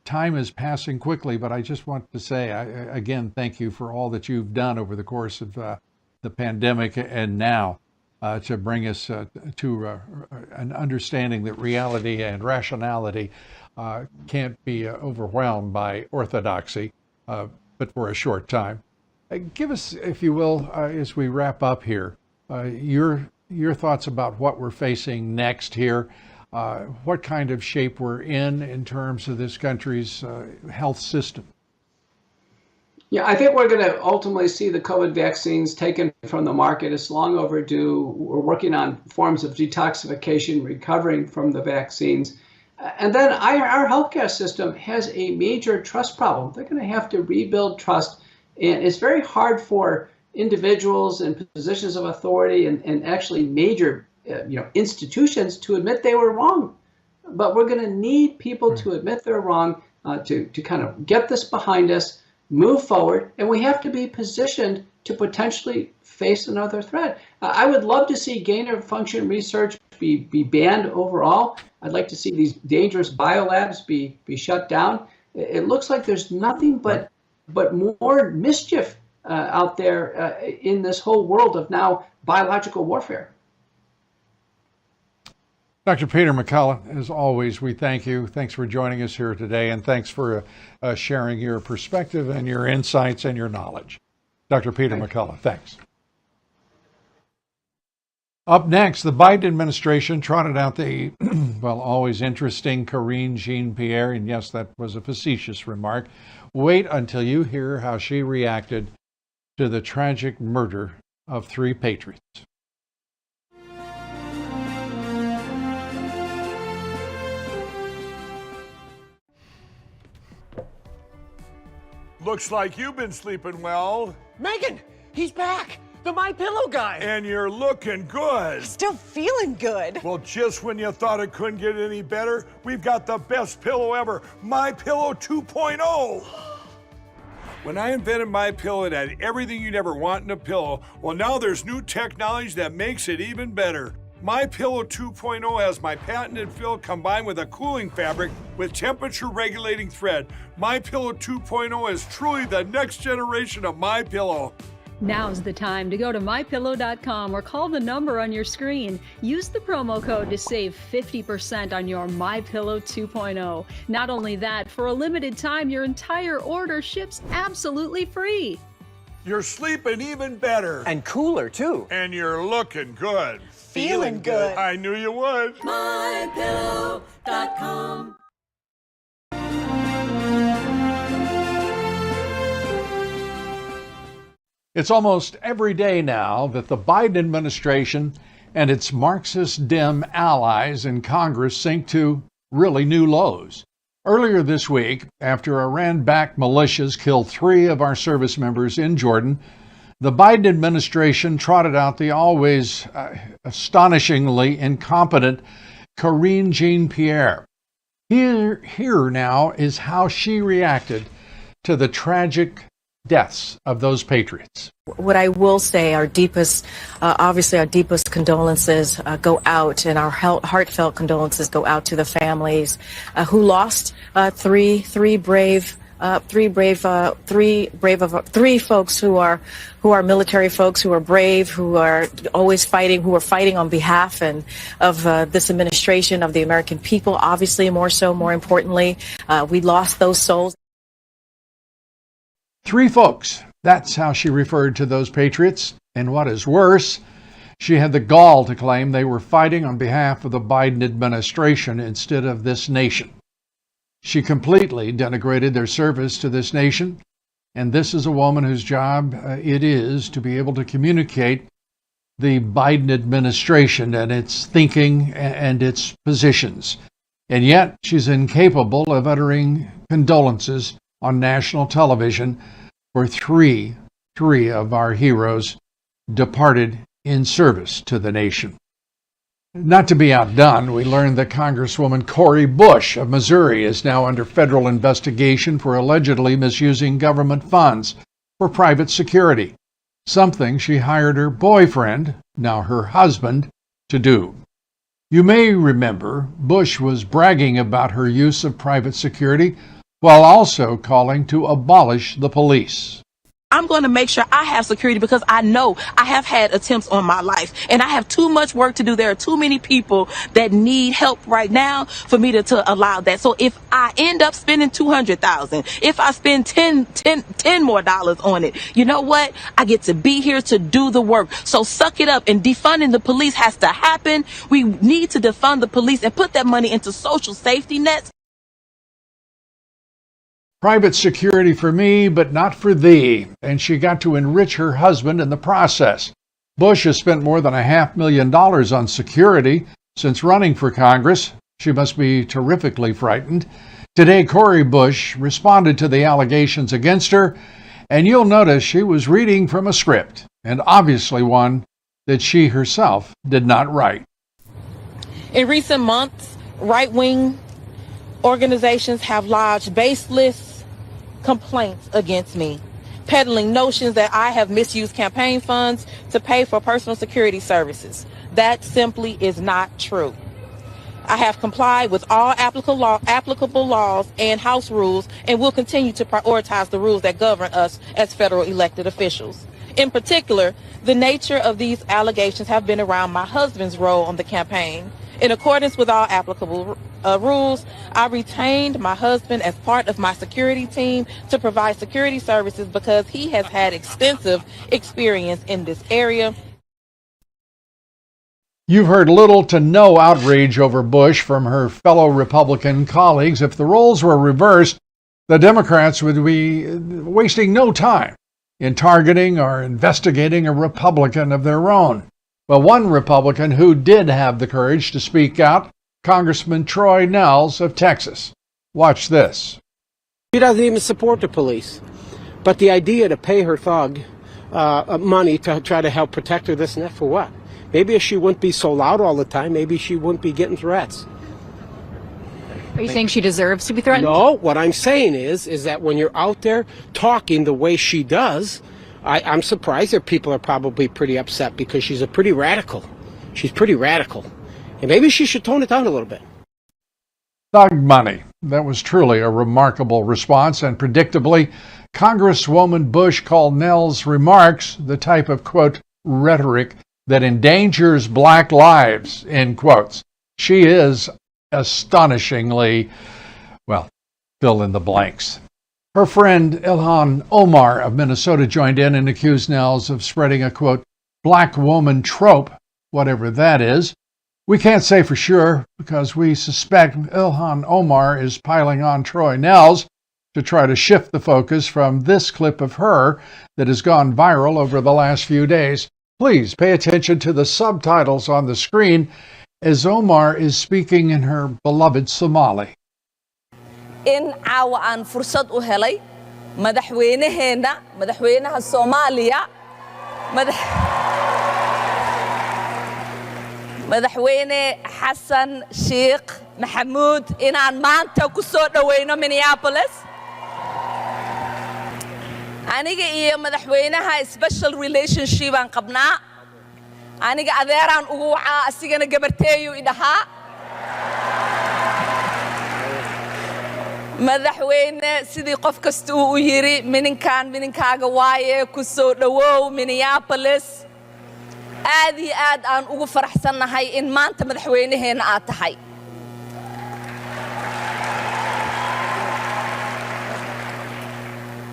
time is passing quickly, but I just want to say, again, thank you for all that you've done over the course of the pandemic and now to bring us to an understanding that reality and rationality can't be overwhelmed by orthodoxy, but for a short time. Give us, if you will, as we wrap up here, your thoughts about what we're facing next here. What kind of shape we're in terms of this country's health system. Yeah, I think we're going to ultimately see the COVID vaccines taken from the market. It's long overdue. We're working on forms of detoxification, recovering from the vaccines. And then our healthcare system has a major trust problem. They're going to have to rebuild trust. And it's very hard for individuals in positions of authority and actually major institutions to admit they were wrong. But we're going to need people to admit they're wrong, to kind of get this behind us, move forward, and we have to be positioned to potentially face another threat. I would love to see gain-of-function research be banned overall. I'd like to see these dangerous biolabs be shut down. It looks like there's nothing but more mischief out there in this whole world of now biological warfare. Dr. Peter McCullough, as always, we thank you. Thanks for joining us here today, and thanks for sharing your perspective and your insights and your knowledge. Dr. Peter McCullough, thanks. Up next, the Biden administration trotted out the, always interesting Karine Jean-Pierre, and yes, that was a facetious remark. Wait until you hear how she reacted to the tragic murder of 3 patriots. Looks like you've been sleeping well. Megan, he's back. The My Pillow guy. And you're looking good. Still feeling good. Well, just when you thought it couldn't get any better, we've got the best pillow ever, My Pillow 2.0. When I invented My Pillow, it had everything you'd ever want in a pillow. Well, now there's new technology that makes it even better. My Pillow 2.0 has my patented fill combined with a cooling fabric with temperature regulating thread. My Pillow 2.0 is truly the next generation of My Pillow. Now's the time to go to mypillow.com or call the number on your screen. Use the promo code to save 50% on your My Pillow 2.0. Not only that, for a limited time, your entire order ships absolutely free. You're sleeping even better. And cooler, too. And you're looking good. Feeling good. I knew you would. mypillow.com. It's almost every day now that the Biden administration and its Marxist Dem allies in Congress sink to really new lows. Earlier this week, after Iran-backed militias killed 3 of our service members in Jordan, the Biden administration trotted out the always astonishingly incompetent Karine Jean-Pierre. Here now is how she reacted to the tragic deaths of those patriots. What I will say, obviously our deepest condolences go out, and our heartfelt condolences go out to the families who lost three folks who are military folks, who are brave, who are always fighting, who are fighting on behalf of this administration, of the American people. Obviously, more importantly, we lost those souls. 3 folks. That's how she referred to those patriots. And what is worse, she had the gall to claim they were fighting on behalf of the Biden administration instead of this nation. She completely denigrated their service to this nation. And this is a woman whose job it is to be able to communicate the Biden administration and its thinking and its positions. And yet she's incapable of uttering condolences on national television for three of our heroes departed in service to the nation. Not to be outdone, we learned that Congresswoman Cori Bush of Missouri is now under federal investigation for allegedly misusing government funds for private security, something she hired her boyfriend, now her husband, to do. You may remember Bush was bragging about her use of private security while also calling to abolish the police. I'm going to make sure I have security because I know I have had attempts on my life and I have too much work to do. There are too many people that need help right now for me to allow that. So if I end up spending $200,000, if I spend $10 more on it, you know what? I get to be here to do the work. So suck it up, and defunding the police has to happen. We need to defund the police and put that money into social safety nets. Private security for me, but not for thee. And she got to enrich her husband in the process. Bush has spent more than $500,000 on security since running for Congress. She must be terrifically frightened. Today, Cori Bush responded to the allegations against her, and you'll notice she was reading from a script, and obviously one that she herself did not write. In recent months, right-wing organizations have lodged baseless complaints against me, peddling notions that I have misused campaign funds to pay for personal security services. That simply is not true. I have complied with all applicable laws and House rules and will continue to prioritize the rules that govern us as federal elected officials. In particular, the nature of these allegations have been around my husband's role on the campaign. In accordance with all applicable rules, I retained my husband as part of my security team to provide security services because he has had extensive experience in this area. You've heard little to no outrage over Bush from her fellow Republican colleagues. If the roles were reversed, the Democrats would be wasting no time in targeting or investigating a Republican of their own. Well, one Republican who did have the courage to speak out, Congressman Troy Nehls of Texas. Watch this. She doesn't even support the police. But the idea to pay her thug money to try to help protect her, this and that, for what? Maybe if she wouldn't be so loud all the time, maybe she wouldn't be getting threats. Are you saying she deserves to be threatened? No, what I'm saying is that when you're out there talking the way she does, I'm surprised that people are probably pretty upset because she's a pretty radical. She's pretty radical. And maybe she should tone it down a little bit. Thug money. That was truly a remarkable response, and predictably, Congresswoman Bush called Nehls' remarks the type of, quote, rhetoric that endangers black lives, end quotes. She is astonishingly, well, fill in the blanks. Her friend Ilhan Omar of Minnesota joined in and accused Nehls of spreading a, quote, black woman trope, whatever that is. We can't say for sure because we suspect Ilhan Omar is piling on Troy Nehls to try to shift the focus from this clip of her that has gone viral over the last few days. Please pay attention to the subtitles on the screen as Omar is speaking in her beloved Somali. In caawa aan fursad u helay madaxweynaheena madaxweynaha Soomaaliya madaxweyne Xasan Sheikh Maxamuud inaan maanta ku soo dhaweyno Minneapolis. Aniga iyo madaxweynaha special relationship aan qabnaa. Aniga adeeraan ugu wacaa asigana gabarteeyo idhaha. madaxweyne sidii qof kasta uu u yiri mininkaaga waaye ku soo dhawow Minneapolis. aad iyo aad aan ugu faraxsanahay in maanta madaxweynaheena aad tahay.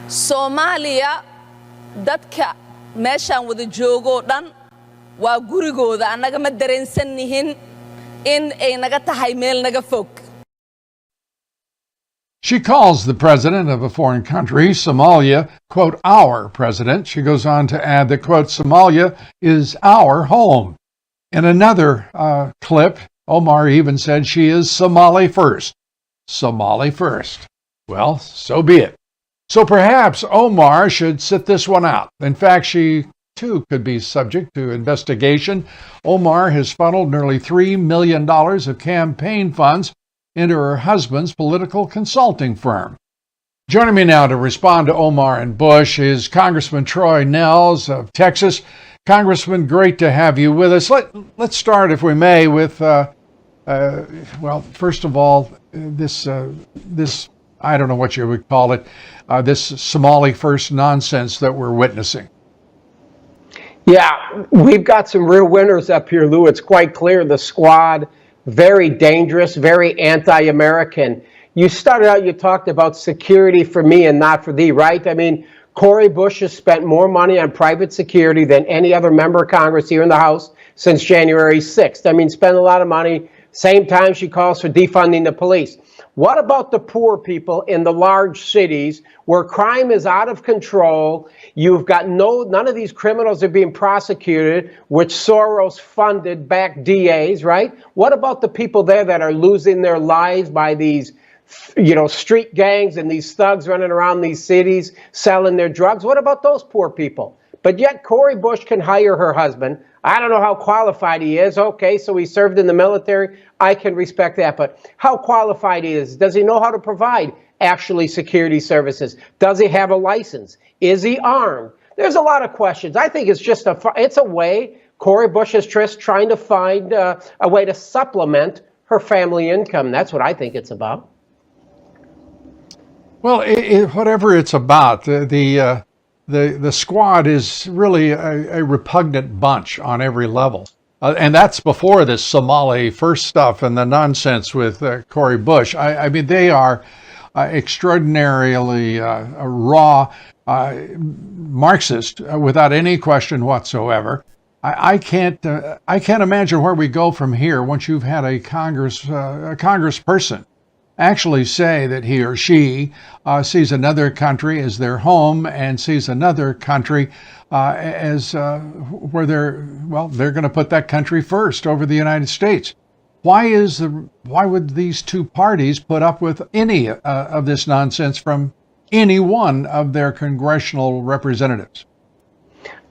Soomaaliya dadka meeshaan wada joogo dhan waa gurigooda, annaga ma dareensannihin in ay naga tahay meel naga fog. She calls the president of a foreign country, Somalia, quote, our president. She goes on to add that, quote, Somalia is our home. In another clip, Omar even said she is Somali first. Somali first. Well, so be it. So perhaps Omar should sit this one out. In fact, she too could be subject to investigation. Omar has funneled nearly $3 million of campaign funds into her husband's political consulting firm. Joining me now to respond to Omar and Bush is Congressman Troy Nehls of Texas. Congressman, great to have you with us. Let's start, if we may, with Well, first of all, this I don't know what you would call it, this Somali first nonsense that we're witnessing. Yeah, we've got some real winners up here, Lou. It's quite clear. The squad, very dangerous, very anti-American. You started out, you talked about security for me and not for thee, right? I mean, Cori Bush has spent more money on private security than any other member of Congress here in the House since January 6th. I mean, spend a lot of money. Same time she calls for defunding the police. What about the poor people in the large cities where crime is out of control? You've got none of these criminals are being prosecuted, which Soros funded back DAs, right? What about the people there that are losing their lives by these, street gangs and these thugs running around these cities selling their drugs? What about those poor people? But yet Cori Bush can hire her husband. I don't know how qualified he is. Okay, so he served in the military. I can respect that. But how qualified he is? Does he know how to provide actually security services? Does he have a license? Is he armed? There's a lot of questions. I think it's just it's a way Cori Bush is just trying to find a way to supplement her family income. That's what I think it's about. Well, whatever it's about, the squad is really a repugnant bunch on every level. And that's before this Somali first stuff and the nonsense with Cori Bush. I mean, they are extraordinarily raw Marxist without any question whatsoever. I can't imagine where we go from here once you've had a congressperson actually say that he or she sees another country as their home and sees another country as where they're going to put that country first over the United States. Why would these two parties put up with any of this nonsense from any one of their congressional representatives?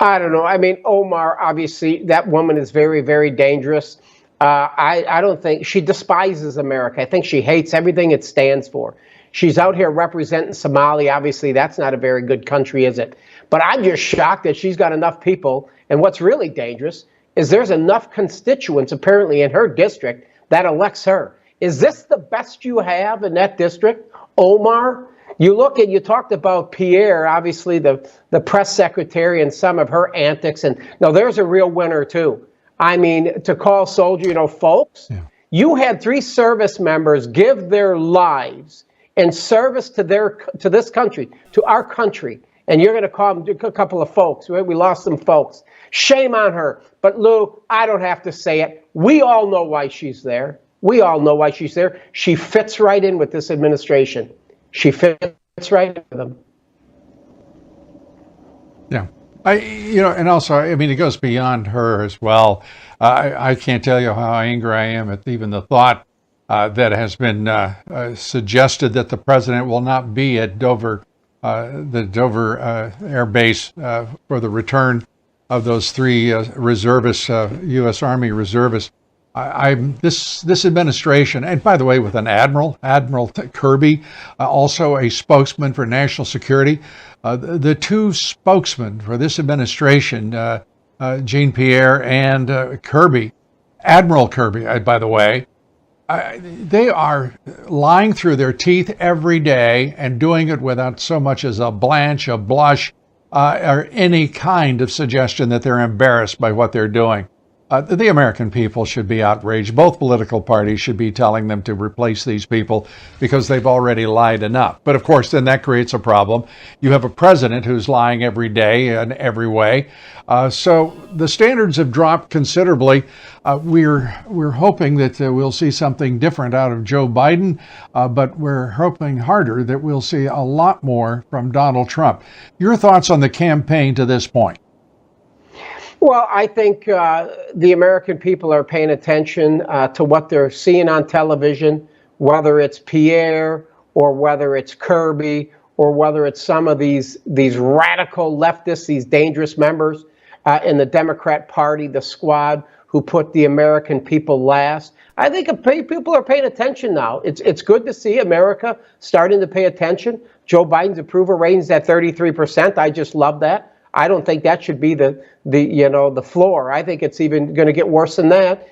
I don't know. I mean, Omar, obviously, that woman is very, very dangerous. I don't think she despises America. I think she hates everything it stands for. She's out here representing Somalia. Obviously, that's not a very good country, is it? But I'm just shocked that she's got enough people. And what's really dangerous is there's enough constituents apparently in her district that elects her. Is this the best you have in that district, Omar? You talked about Pierre, obviously the press secretary, and some of her antics. And no, there's a real winner, too. I mean, to call soldier, folks, you had 3 service members give their lives in service to this country, to our country. And you're going to call them a couple of folks, right? We lost some folks. Shame on her. But Lou, I don't have to say it. We all know why she's there. We all know why she's there. She fits right in with this administration. She fits right in with them. Yeah. And also, I mean, it goes beyond her as well. I can't tell you how angry I am at even the thought that has been suggested that the president will not be at Dover, the Dover Air Base for the return of those 3 reservists, U.S. Army reservists. This administration, and by the way, with an Admiral Kirby, also a spokesman for national security, the 2 spokesmen for this administration, Jean-Pierre and Kirby, Admiral Kirby, by the way, they are lying through their teeth every day and doing it without so much as a blanch, a blush, or any kind of suggestion that they're embarrassed by what they're doing. The American people should be outraged. Both political parties should be telling them to replace these people because they've already lied enough. But of course, then that creates a problem. You have a president who's lying every day in every way. So the standards have dropped considerably. We're hoping that we'll see something different out of Joe Biden, but we're hoping harder that we'll see a lot more from Donald Trump. Your thoughts on the campaign to this point? Well, I think the American people are paying attention to what they're seeing on television, whether it's Pierre or whether it's Kirby or whether it's some of these radical leftists, these dangerous members in the Democrat Party, the squad, who put the American people last. I think people are paying attention now. It's good to see America starting to pay attention. Joe Biden's approval rating's at 33%. I just love that. I don't think that should be the floor. I think it's even going to get worse than that.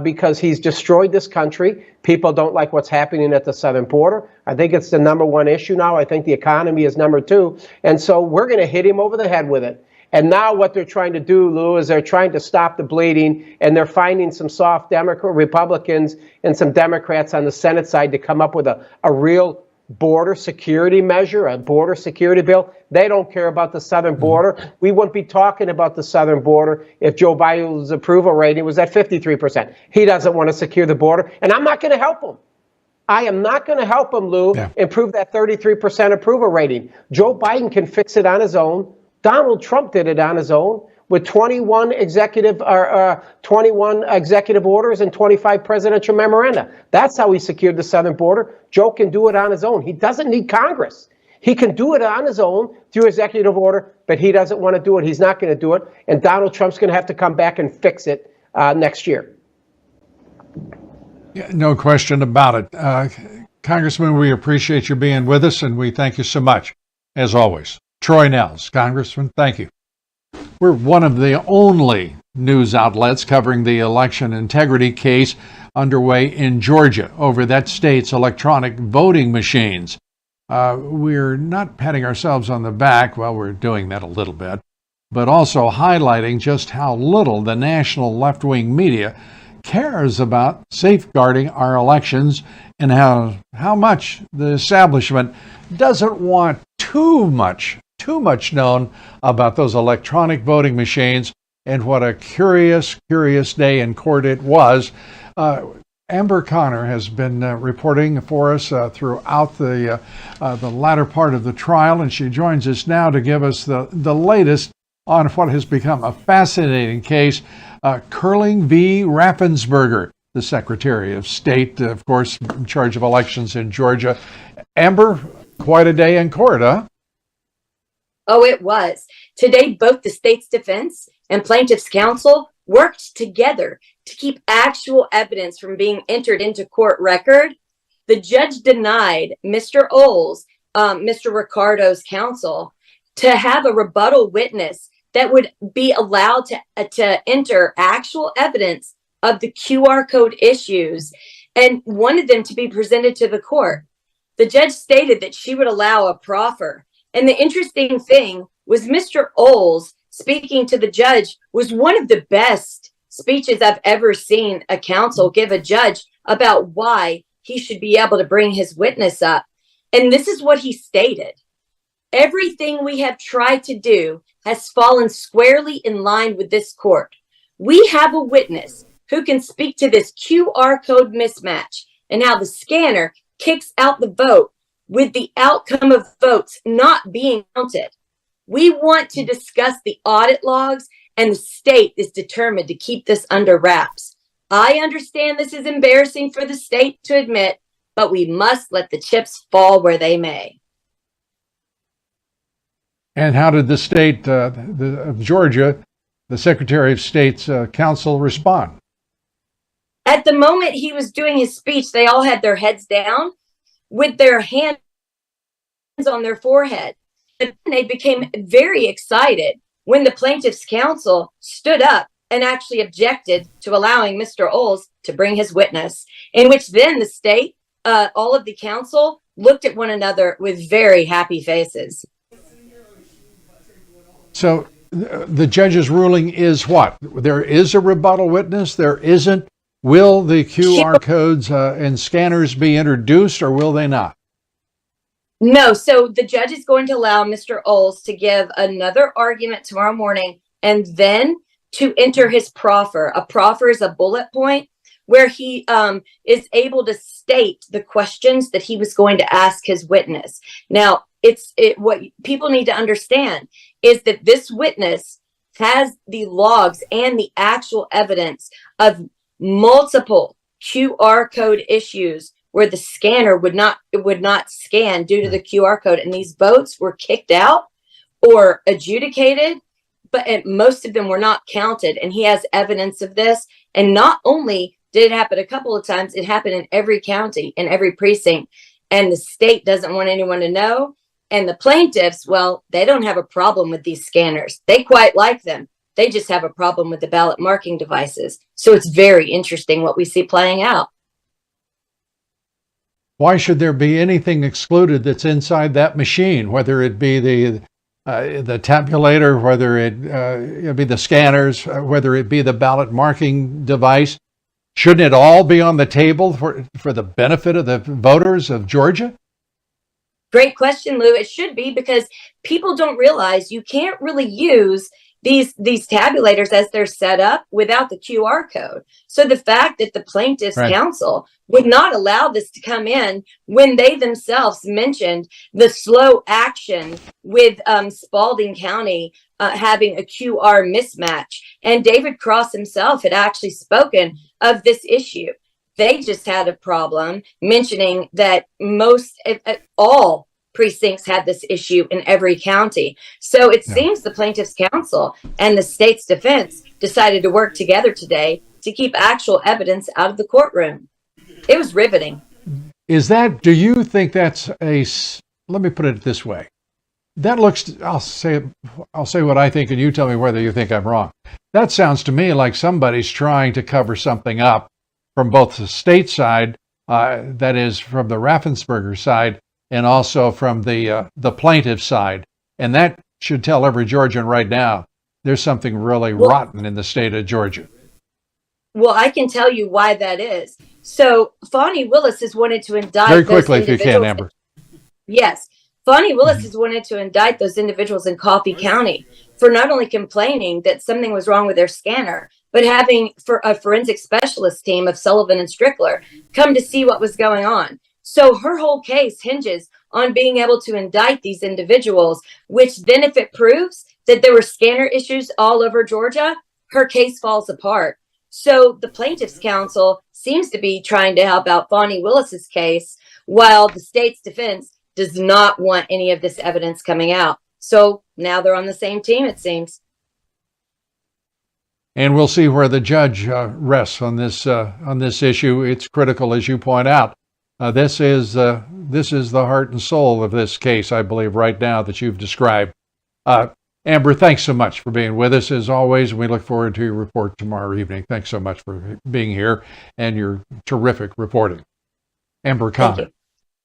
because he's destroyed this country. People don't like what's happening at the southern border. I think it's the number one issue now. I think the economy is number two. And so we're going to hit him over the head with it. And now what they're trying to do, Lou, is they're trying to stop the bleeding, and they're finding some soft Republicans and some Democrats on the Senate side to come up with a real border security measure, a border security bill. They don't care about the southern border. We wouldn't be talking about the southern border if Joe Biden's approval rating was at 53%. He doesn't want to secure the border, and I'm not going to help him. I am not going to help him, Lou, improve that 33% approval rating. Joe Biden can fix it on his own. Donald Trump did it on his own with 21 executive orders and 25 presidential memoranda. That's how he secured the southern border. Joe can do it on his own. He doesn't need Congress. He can do it on his own through executive order, but he doesn't want to do it. He's not going to do it. And Donald Trump's going to have to come back and fix it next year. Yeah, no question about it. Congressman, we appreciate you being with us, and we thank you so much, as always. Troy Nehls, Congressman, thank you. We're one of the only news outlets covering the election integrity case underway in Georgia over that state's electronic voting machines. We're not patting ourselves on the back, well, we're doing that a little bit, but also highlighting just how little the national left-wing media cares about safeguarding our elections and how much the establishment doesn't want too much known about those electronic voting machines, and what a curious day in court it was. Amber Connor has been reporting for us throughout the latter part of the trial, and she joins us now to give us the latest on what has become a fascinating case, Curling v. Raffensperger, the Secretary of State, of course, in charge of elections in Georgia. Amber, quite a day in court, huh? Oh, it was. Today, both the state's defense and plaintiff's counsel worked together to keep actual evidence from being entered into court record. The judge denied Mr. Oles, Mr. Ricardo's counsel, to have a rebuttal witness that would be allowed to enter actual evidence of the QR code issues and wanted them to be presented to the court. The judge stated that she would allow a proffer. And the interesting thing was Mr. Oles speaking to the judge was one of the best speeches I've ever seen a counsel give a judge about why he should be able to bring his witness up. And this is what he stated. Everything we have tried to do has fallen squarely in line with this court. We have a witness who can speak to this QR code mismatch and how the scanner kicks out the vote with the outcome of votes not being counted. We want to discuss the audit logs, and the state is determined to keep this under wraps. I understand this is embarrassing for the state to admit, but we must let the chips fall where they may. And how did the state of Georgia, the Secretary of State's counsel, respond? At the moment he was doing his speech, they all had their heads down with their hands on their forehead. And they became very excited when the plaintiff's counsel stood up and actually objected to allowing Mr. Oles to bring his witness, in which then the state, all of the counsel, looked at one another with very happy faces. So the judge's ruling is what? There is a rebuttal witness, there isn't. Will the QR codes and scanners be introduced, or will they not? No, so the judge is going to allow Mr. Oles to give another argument tomorrow morning and then to enter his proffer. A proffer is a bullet point where he is able to state the questions that he was going to ask his witness. Now, what people need to understand is that this witness has the logs and the actual evidence of multiple QR code issues where the scanner would not scan due to the QR code, and these votes were kicked out or adjudicated, but most of them were not counted, and he has evidence of this. And not only did it happen a couple of times, it happened in every county, in every precinct, and the state doesn't want anyone to know. And the plaintiffs, well, they don't have a problem with these scanners. They quite like them. They just have a problem with the ballot marking devices. So it's very interesting what we see playing out. Why should there be anything excluded that's inside that machine, whether it be the tabulator, whether it be the scanners, whether it be the ballot marking device? Shouldn't it all be on the table for the benefit of the voters of Georgia? Great question, Lou. It should be, because people don't realize you can't really use these tabulators as they're set up without the QR code. So the fact that the plaintiff's counsel would not allow this to come in when they themselves mentioned the slow action with Spalding County having a QR mismatch. And David Cross himself had actually spoken of this issue. They just had a problem mentioning that all precincts had this issue in every county. So it seems the plaintiff's counsel and the state's defense decided to work together today to keep actual evidence out of the courtroom. It was riveting. Do you think that's let me put it this way. That looks, I'll say what I think, and you tell me whether you think I'm wrong. That sounds to me like somebody's trying to cover something up from both the state side, that is from the Raffensperger side, and also from the plaintiff side. And that should tell every Georgian right now, there's something really rotten in the state of Georgia. Well, I can tell you why that is. So Fani Willis has wanted to indict very quickly, if you can, Amber. Yes. Fani Willis has wanted to indict those individuals in Coffee County for not only complaining that something was wrong with their scanner, but having for a forensic specialist team of Sullivan and Strickler come to see what was going on. So her whole case hinges on being able to indict these individuals, which then if it proves that there were scanner issues all over Georgia, her case falls apart. So the plaintiff's counsel seems to be trying to help out Fani Willis's case, while the state's defense does not want any of this evidence coming out. So now they're on the same team, it seems. And we'll see where the judge rests on this issue. It's critical, as you point out. This is the heart and soul of this case, I believe, right now that you've described. Amber, thanks so much for being with us, as always, and we look forward to your report tomorrow evening. Thanks so much for being here and your terrific reporting. Amber Connor.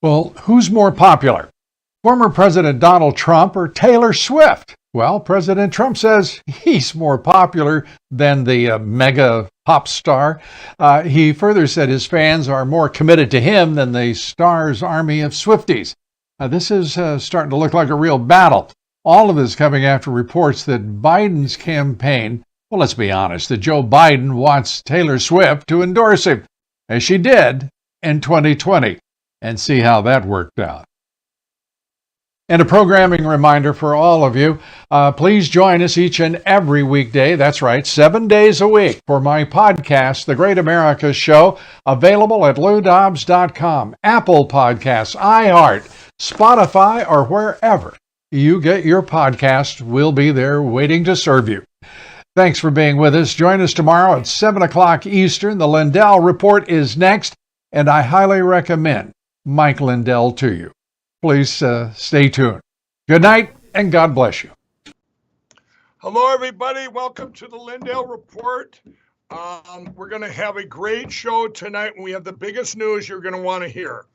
Well, who's more popular, former President Donald Trump or Taylor Swift? Well, President Trump says he's more popular than the mega pop star. He further said his fans are more committed to him than the star's army of Swifties. This is starting to look like a real battle. All of this coming after reports that Biden's campaign, well, let's be honest, that Joe Biden wants Taylor Swift to endorse him, as she did in 2020, and see how that worked out. And a programming reminder for all of you, please join us each and every weekday, that's right, 7 days a week, for my podcast, The Great America Show, available at LouDobbs.com, Apple Podcasts, iHeart, Spotify, or wherever you get your podcast. We'll be there waiting to serve you. Thanks for being with us. Join us tomorrow at 7 o'clock Eastern. The Lindell Report is next, and I highly recommend Mike Lindell to you. Please stay tuned. Good night, and God bless you. Hello, everybody. Welcome to the Lindell Report. We're going to have a great show tonight, and we have the biggest news you're going to want to hear.